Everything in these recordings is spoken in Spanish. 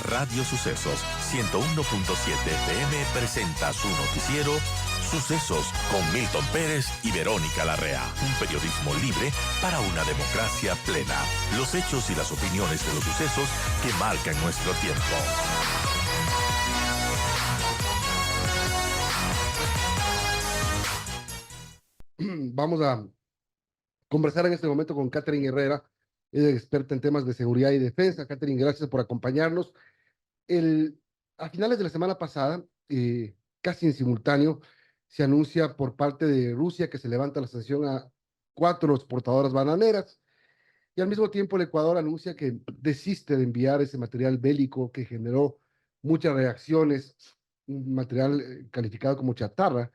Radio Sucesos 101.7 FM presenta su noticiero Sucesos con Milton Pérez y Verónica Larrea. Un periodismo libre para una democracia plena. Los hechos y las opiniones de los sucesos que marcan nuestro tiempo. Vamos a conversar en este momento con Catherine Herrera, es experta en temas de seguridad y defensa. Catherine, gracias por acompañarnos. A finales de la semana pasada, casi en simultáneo, se anuncia por parte de Rusia que se levanta la sanción a 4 exportadoras bananeras y al mismo tiempo el Ecuador anuncia que desiste de enviar ese material bélico que generó muchas reacciones, un material calificado como chatarra,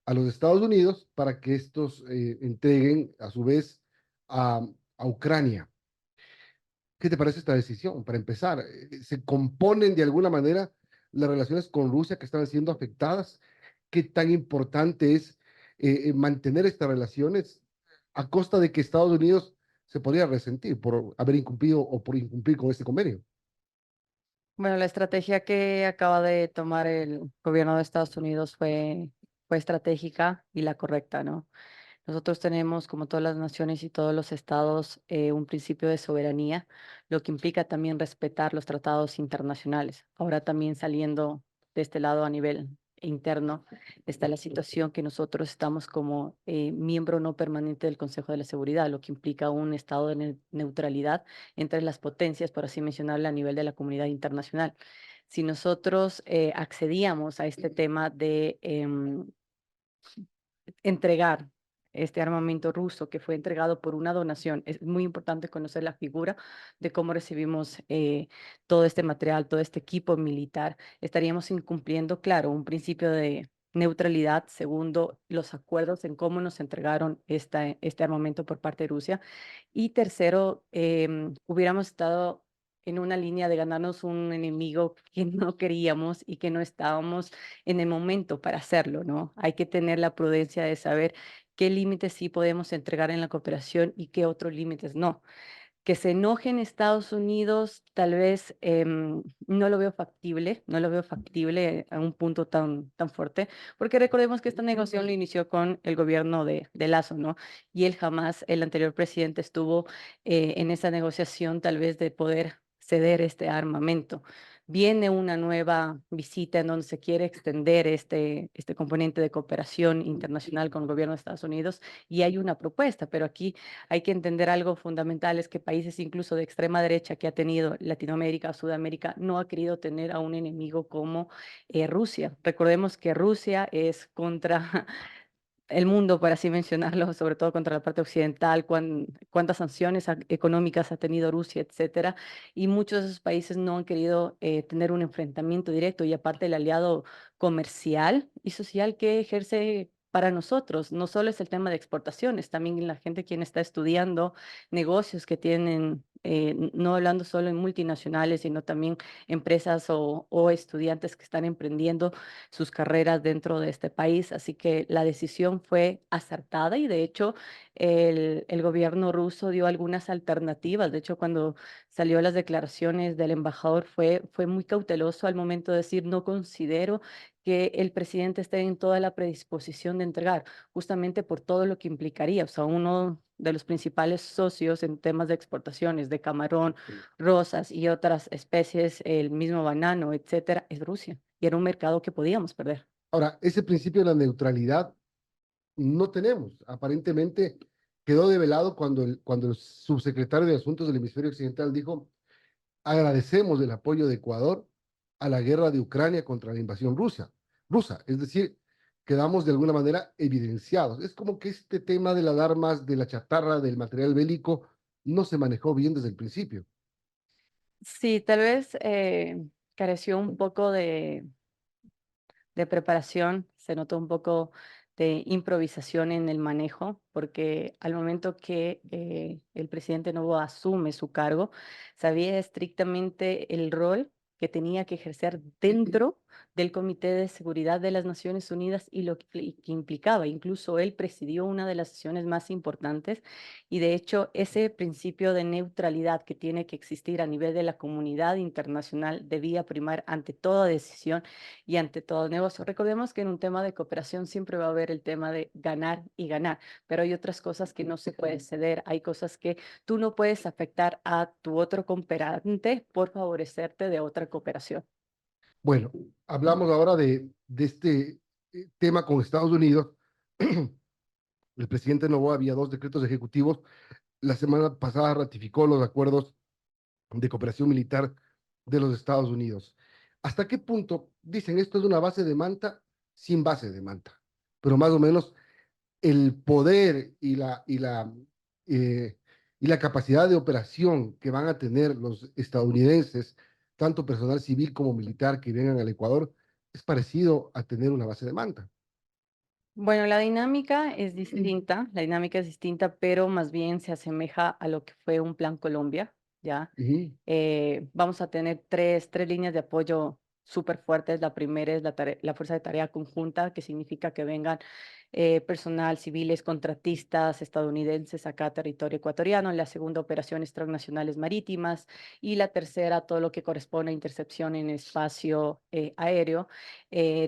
a los Estados Unidos para que estos entreguen a su vez a Ucrania. ¿Qué te parece esta decisión? Para empezar, ¿se componen de alguna manera las relaciones con Rusia que están siendo afectadas? ¿Qué tan importante es mantener estas relaciones a costa de que Estados Unidos se podría resentir por haber incumplido o por incumplir con este convenio? Bueno, la estrategia que acaba de tomar el gobierno de Estados Unidos fue estratégica y la correcta, ¿no? Nosotros tenemos, como todas las naciones y todos los estados, un principio de soberanía, lo que implica también respetar los tratados internacionales. Ahora también saliendo de este lado a nivel interno, está la situación que nosotros estamos como miembro no permanente del Consejo de la Seguridad, lo que implica un estado de neutralidad entre las potencias, por así mencionarlo, a nivel de la comunidad internacional. Si nosotros accedíamos a este tema de entregar este armamento ruso que fue entregado por una donación. Es muy importante conocer la figura de cómo recibimos todo este material, todo este equipo militar. Estaríamos incumpliendo, claro, un principio de neutralidad, segundo, los acuerdos en cómo nos entregaron este armamento por parte de Rusia, y tercero, hubiéramos estado en una línea de ganarnos un enemigo que no queríamos y que no estábamos en el momento para hacerlo, ¿no? Hay que tener la prudencia de saber qué límites sí podemos entregar en la cooperación y qué otros límites no. Que se enojen Estados Unidos, tal vez no lo veo factible, no lo veo factible a un punto tan fuerte, porque recordemos que esta negociación lo inició con el gobierno de Lazo, ¿no? Y él jamás, el anterior presidente, estuvo en esa negociación tal vez de poder ceder este armamento. Viene una nueva visita en donde se quiere extender este componente de cooperación internacional con el gobierno de Estados Unidos y hay una propuesta, pero aquí hay que entender algo fundamental, es que países incluso de extrema derecha que ha tenido Latinoamérica o Sudamérica no ha querido tener a un enemigo como Rusia. Recordemos que Rusia es contra el mundo, por así mencionarlo, sobre todo contra la parte occidental, cuántas sanciones económicas ha tenido Rusia, etcétera, y muchos de esos países no han querido tener un enfrentamiento directo y aparte el aliado comercial y social que ejerce para nosotros. No solo es el tema de exportaciones, también la gente quien está estudiando negocios que tienen, no hablando solo en multinacionales, sino también empresas o estudiantes que están emprendiendo sus carreras dentro de este país. Así que la decisión fue acertada y de hecho el gobierno ruso dio algunas alternativas. De hecho, cuando salió las declaraciones del embajador fue muy cauteloso al momento de decir no considero que el presidente esté en toda la predisposición de entregar, justamente por todo lo que implicaría. O sea, uno de los principales socios en temas de exportaciones de camarón, rosas y otras especies, el mismo banano, etcétera, es Rusia. Y era un mercado que podíamos perder. Ahora, ese principio de la neutralidad no tenemos. Aparentemente quedó develado cuando el subsecretario de Asuntos del Hemisferio Occidental dijo: agradecemos el apoyo de Ecuador a la guerra de Ucrania contra la invasión rusa. Es decir, quedamos de alguna manera evidenciados. Es como que este tema de las armas, de la chatarra, del material bélico, no se manejó bien desde el principio. Sí, tal vez careció un poco de preparación, se notó un poco de improvisación en el manejo, porque al momento que el presidente Noboa asume su cargo, sabía estrictamente el rol que tenía que ejercer dentro del Comité de Seguridad de las Naciones Unidas y lo que implicaba. Incluso él presidió una de las sesiones más importantes y de hecho ese principio de neutralidad que tiene que existir a nivel de la comunidad internacional debía primar ante toda decisión y ante todo negocio. Recordemos que en un tema de cooperación siempre va a haber el tema de ganar y ganar, pero hay otras cosas que no se puede ceder, hay cosas que tú no puedes afectar a tu otro cooperante por favorecerte de otra cooperación. Bueno, hablamos ahora de este tema con Estados Unidos. El presidente Noboa había dos decretos ejecutivos. La semana pasada ratificó los acuerdos de cooperación militar de los Estados Unidos. ¿Hasta qué punto dicen esto es una base de manta sin base de manta? Pero más o menos el poder eh, y la capacidad de operación que van a tener los estadounidenses, tanto personal civil como militar que vengan al Ecuador, es parecido a tener una base de manta. Bueno, la dinámica es distinta, pero más bien se asemeja a lo que fue un Plan Colombia, ¿ya? Ujú. Vamos a tener tres líneas de apoyo súper fuertes. La primera es la Fuerza de Tarea Conjunta, que significa que vengan personal, civiles, contratistas estadounidenses acá a territorio ecuatoriano. La segunda, operaciones transnacionales marítimas. Y la tercera, todo lo que corresponde a intercepción en espacio aéreo,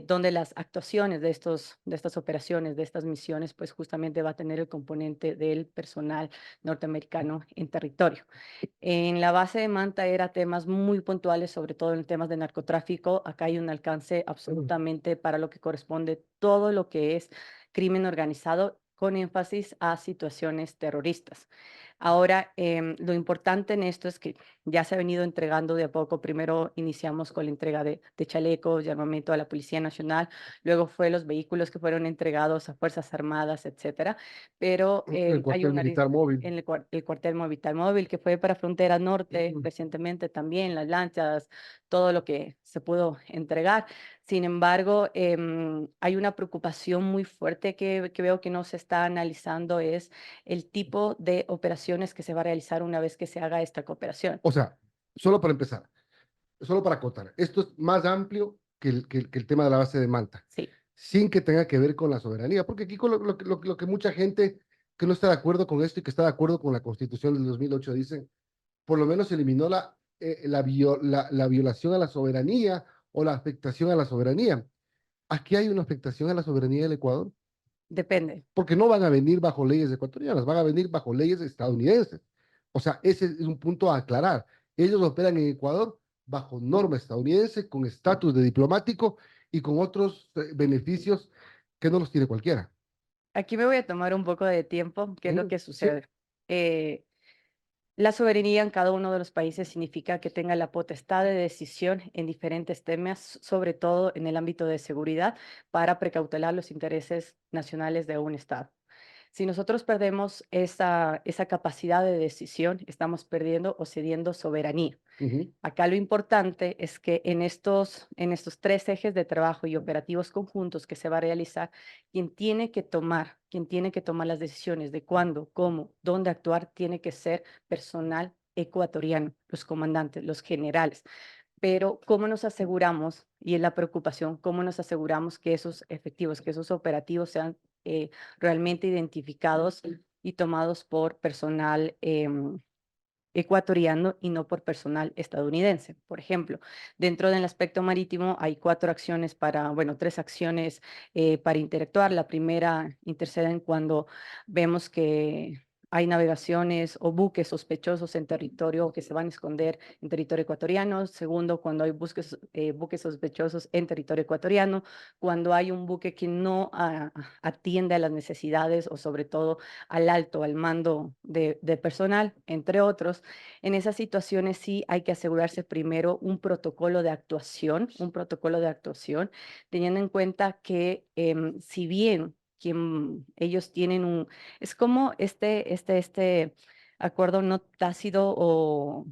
donde las actuaciones de estas operaciones, de estas misiones, pues justamente va a tener el componente del personal norteamericano en territorio. En la base de Manta era temas muy puntuales, sobre todo en temas de narcotráfico. Acá hay un alcance absolutamente para lo que corresponde todo lo que es crimen organizado, con énfasis a situaciones terroristas. Ahora, lo importante en esto es que ya se ha venido entregando de a poco. Primero iniciamos con la entrega de chalecos y armamento a la Policía Nacional, luego fue los vehículos que fueron entregados a Fuerzas Armadas, etcétera. Pero El hay cuartel una militar móvil. en el cuartel militar móvil que fue para Frontera Norte recientemente también, las lanchas, todo lo que se pudo entregar. Sin embargo, hay una preocupación muy fuerte que veo que no se está analizando, es el tipo de operaciones que se va a realizar una vez que se haga esta cooperación. O sea, solo para empezar, solo para acotar, esto es más amplio que el tema de la base de Manta, Sí. sin que tenga que ver con la soberanía, porque aquí con lo que mucha gente que no está de acuerdo con esto y que está de acuerdo con la Constitución del 2008 dice, por lo menos eliminó la violación a la soberanía o la afectación a la soberanía. Aquí hay una afectación a la soberanía del Ecuador, Depende. porque no van a venir bajo leyes ecuatorianas, van a venir bajo leyes estadounidenses. O sea, ese es un punto a aclarar. Ellos operan en Ecuador bajo norma estadounidense, con estatus de diplomático y con otros beneficios que no los tiene cualquiera. Aquí me voy a tomar un poco de tiempo. ¿Qué es lo que Sí. sucede? La soberanía en cada uno de los países significa que tenga la potestad de decisión en diferentes temas, sobre todo en el ámbito de seguridad, para precautelar los intereses nacionales de un Estado. Si nosotros perdemos esa capacidad de decisión, estamos perdiendo o cediendo soberanía. Ujú. Acá lo importante es que en estos tres ejes de trabajo y operativos conjuntos que se va a realizar, quien tiene que tomar las decisiones de cuándo, cómo, dónde actuar, tiene que ser personal ecuatoriano, los comandantes, los generales. Pero ¿cómo nos aseguramos, y es la preocupación, cómo nos aseguramos que esos efectivos, que esos operativos sean realmente identificados y tomados por personal ecuatoriano y no por personal estadounidense? Por ejemplo, dentro del aspecto marítimo hay tres acciones para interactuar. La primera interceden cuando vemos que hay navegaciones o buques sospechosos en territorio que se van a esconder en territorio ecuatoriano. Segundo, cuando hay buques sospechosos en territorio ecuatoriano, cuando hay un buque que no atiende a las necesidades o sobre todo al mando de personal, entre otros. En esas situaciones sí hay que asegurarse primero un protocolo de actuación, teniendo en cuenta que si bien ellos tienen es como este acuerdo no tácito o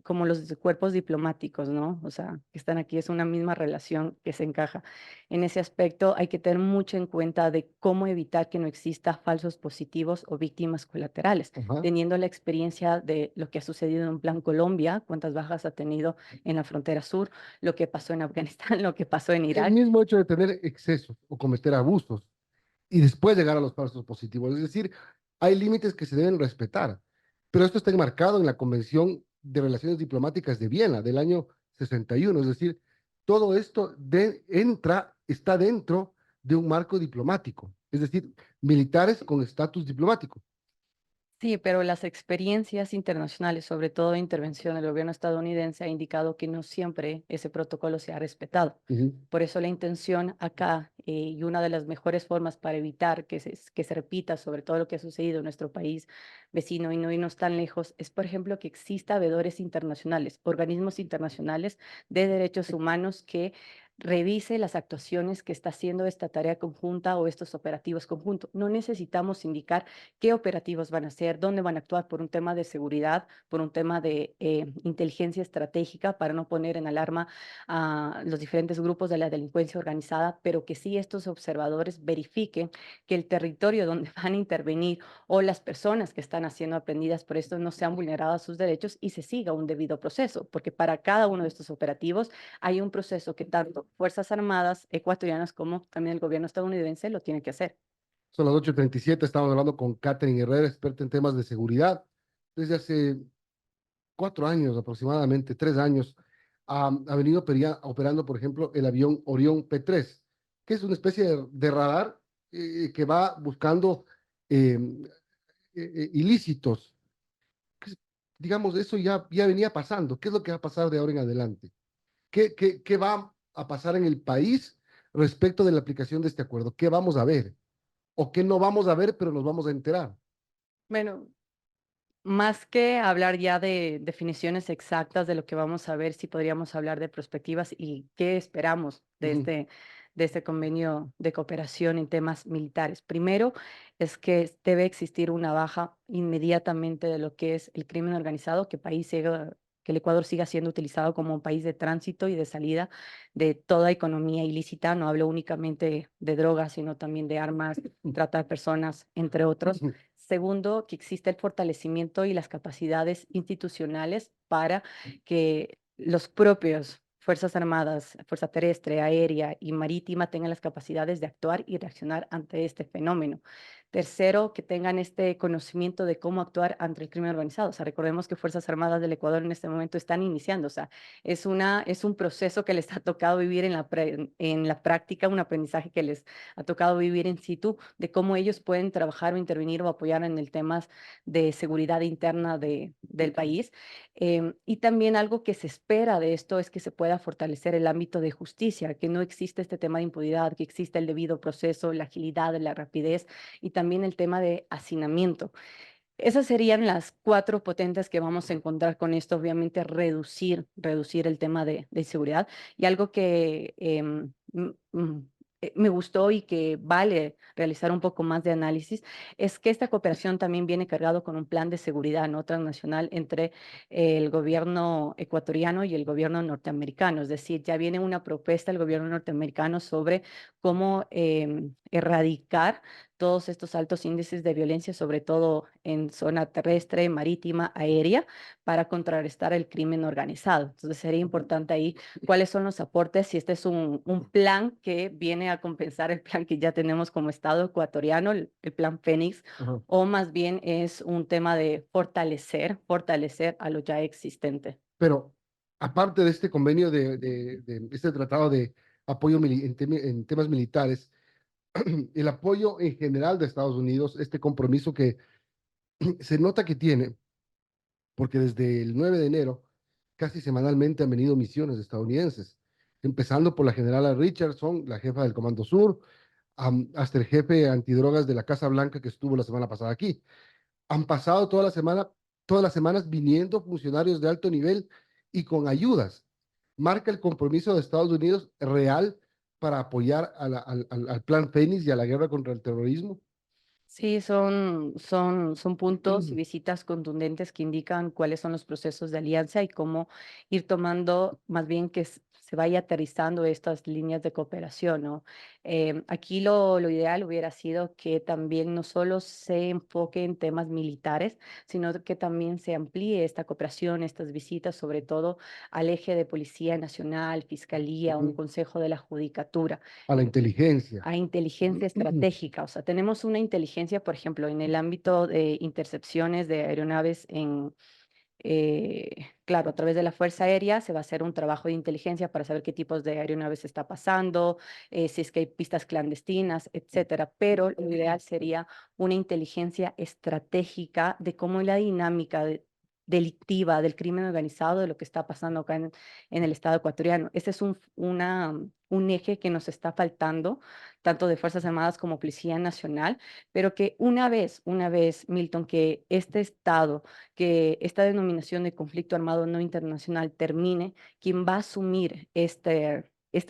como los cuerpos diplomáticos, ¿no? O sea, que están aquí, es una misma relación que se encaja. En ese aspecto hay que tener mucho en cuenta de cómo evitar que no exista falsos positivos o víctimas colaterales. Ajá. Teniendo la experiencia de lo que ha sucedido en Plan Colombia, cuántas bajas ha tenido en la frontera sur, lo que pasó en Afganistán, lo que pasó en El Irak. mismo hecho de tener excesos o cometer abusos y después llegar a los falsos positivos. Es decir, hay límites que se deben respetar, pero esto está enmarcado en la Convención de Relaciones Diplomáticas de Viena del año 61. Es decir, todo esto está dentro de un marco diplomático, es decir, militares con estatus diplomático. Sí, pero las experiencias internacionales, sobre todo intervención del gobierno estadounidense, ha indicado que no siempre ese protocolo se ha respetado. Ujú. Por eso la intención acá y una de las mejores formas para evitar que se repita sobre todo lo que ha sucedido en nuestro país vecino y no irnos tan lejos es, por ejemplo, que exista veedores internacionales, organismos internacionales de derechos humanos que revise las actuaciones que está haciendo esta tarea conjunta o estos operativos conjuntos. No necesitamos indicar qué operativos van a hacer, dónde van a actuar por un tema de seguridad, por un tema de inteligencia estratégica para no poner en alarma a los diferentes grupos de la delincuencia organizada, pero que sí estos observadores verifiquen que el territorio donde van a intervenir o las personas que están siendo aprendidas por esto no sean vulneradas sus derechos y se siga un debido proceso, porque para cada uno de estos operativos hay un proceso que tanto Fuerzas Armadas ecuatorianas como también el gobierno estadounidense lo tiene que hacer. Son las 8:37. Estamos hablando con Catherine Herrera, experta en temas de seguridad. Desde hace 4 años, aproximadamente 3 años, ha venido operando, por ejemplo, el avión Orión P3, que es una especie de radar que va buscando eh, ilícitos. Que, digamos, eso ya venía pasando. ¿Qué es lo que va a pasar de ahora en adelante? ¿Qué va a pasar en el país respecto de la aplicación de este acuerdo? ¿Qué vamos a ver? ¿O qué no vamos a ver, pero nos vamos a enterar? Bueno, más que hablar ya de definiciones exactas de lo que vamos a ver, sí podríamos hablar de perspectivas y qué esperamos Ujú. de este convenio de cooperación en temas militares. Primero, es que debe existir una baja inmediatamente de lo que es el crimen organizado, que el Ecuador siga siendo utilizado como un país de tránsito y de salida de toda economía ilícita. No hablo únicamente de drogas, sino también de armas, trata de personas, entre otros. Segundo, que existe el fortalecimiento y las capacidades institucionales para que los propios Fuerzas Armadas, Fuerza Terrestre, Aérea y Marítima tengan las capacidades de actuar y reaccionar ante este fenómeno. Tercero, que tengan este conocimiento de cómo actuar ante el crimen organizado. O sea, recordemos que Fuerzas Armadas del Ecuador en este momento están iniciando. O sea, es un proceso que les ha tocado vivir en la práctica, un aprendizaje que les ha tocado vivir en situ, de cómo ellos pueden trabajar o intervenir o apoyar en el temas de seguridad interna del país. Y también algo que se espera de esto es que se pueda fortalecer el ámbito de justicia, que no existe este tema de impunidad, que exista el debido proceso, la agilidad, la rapidez y también el tema de hacinamiento. Esas serían las cuatro potentes que vamos a encontrar con esto, obviamente reducir el tema de inseguridad. Y algo que me gustó y que vale realizar un poco más de análisis es que esta cooperación también viene cargado con un plan de seguridad no transnacional entre el gobierno ecuatoriano y el gobierno norteamericano. Es decir, ya viene una propuesta del gobierno norteamericano sobre cómo erradicar todos estos altos índices de violencia, sobre todo en zona terrestre, marítima, aérea, para contrarrestar el crimen organizado. Entonces sería importante ahí cuáles son los aportes, si este es un plan que viene a compensar el plan que ya tenemos como Estado ecuatoriano, el plan Fénix, Ajá. o más bien es un tema de fortalecer a lo ya existente. Pero aparte de este convenio, de este tratado de apoyo en temas militares, el apoyo en general de Estados Unidos, este compromiso que se nota que tiene, porque desde el 9 de enero, casi semanalmente han venido misiones estadounidenses, empezando por la generala Richardson, la jefa del Comando Sur, hasta el jefe antidrogas de la Casa Blanca que estuvo la semana pasada aquí. Han pasado todas las semanas viniendo funcionarios de alto nivel y con ayudas. Marca el compromiso de Estados Unidos real para apoyar al plan Fénix y a la guerra contra el terrorismo. Sí, son puntos y visitas contundentes que indican cuáles son los procesos de alianza y cómo ir tomando, más bien que se vaya aterrizando estas líneas de cooperación, ¿no? Aquí lo ideal hubiera sido que también no solo se enfoque en temas militares, sino que también se amplíe esta cooperación, estas visitas, sobre todo al eje de Policía Nacional, Fiscalía, un Ujú. consejo de la Judicatura A la inteligencia. a inteligencia estratégica. O sea, tenemos una inteligencia, por ejemplo, en el ámbito de intercepciones de aeronaves claro, a través de la Fuerza Aérea se va a hacer un trabajo de inteligencia para saber qué tipos de aeronaves está pasando, si es que hay pistas clandestinas, etcétera. Pero lo ideal sería una inteligencia estratégica de cómo es la dinámica delictiva del crimen organizado, de lo que está pasando acá en el Estado ecuatoriano. Ese es un eje que nos está faltando, tanto de Fuerzas Armadas como Policía Nacional, pero que una vez, Milton, que este Estado, que esta denominación de conflicto armado no internacional termine, quien va a asumir este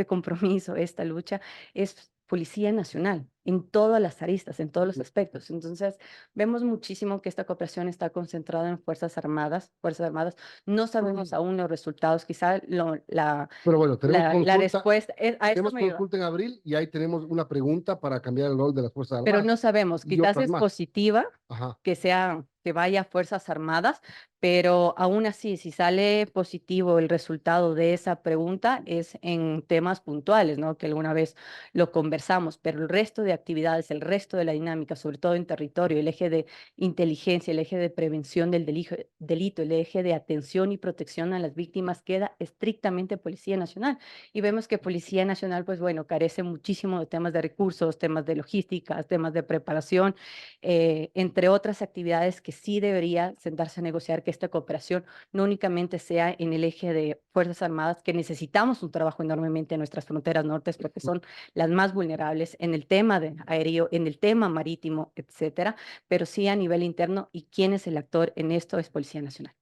compromiso, esta lucha, es Policía Nacional, en todas las aristas, en todos los aspectos. Entonces, vemos muchísimo que esta cooperación está concentrada en Fuerzas Armadas. Fuerzas Armadas, no sabemos aún los resultados, quizá Pero bueno, la respuesta, a eso tenemos me iba, consulta en abril y ahí tenemos una pregunta para cambiar el rol de las Fuerzas pero Armadas no sabemos, y quizás otras es más. positiva, Ajá. que vaya a Fuerzas Armadas, pero aún así, si sale positivo el resultado de esa pregunta, es en temas puntuales, ¿no? Que alguna vez lo conversamos, pero el resto de actividades, el resto de la dinámica, sobre todo en territorio, el eje de inteligencia, el eje de prevención del delito, el eje de atención y protección a las víctimas, queda estrictamente Policía Nacional. Y vemos que Policía Nacional, pues bueno, carece muchísimo de temas de recursos, temas de logística, temas de preparación, entre otras actividades que sí debería sentarse a negociar que esta cooperación no únicamente sea en el eje de Fuerzas Armadas, que necesitamos un trabajo enormemente en nuestras fronteras nortes porque son las más vulnerables en el tema de aéreo, en el tema marítimo, etcétera, pero sí a nivel interno y quién es el actor en esto es Policía Nacional.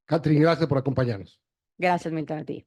Catherine, gracias por acompañarnos. Gracias, Milton, a ti.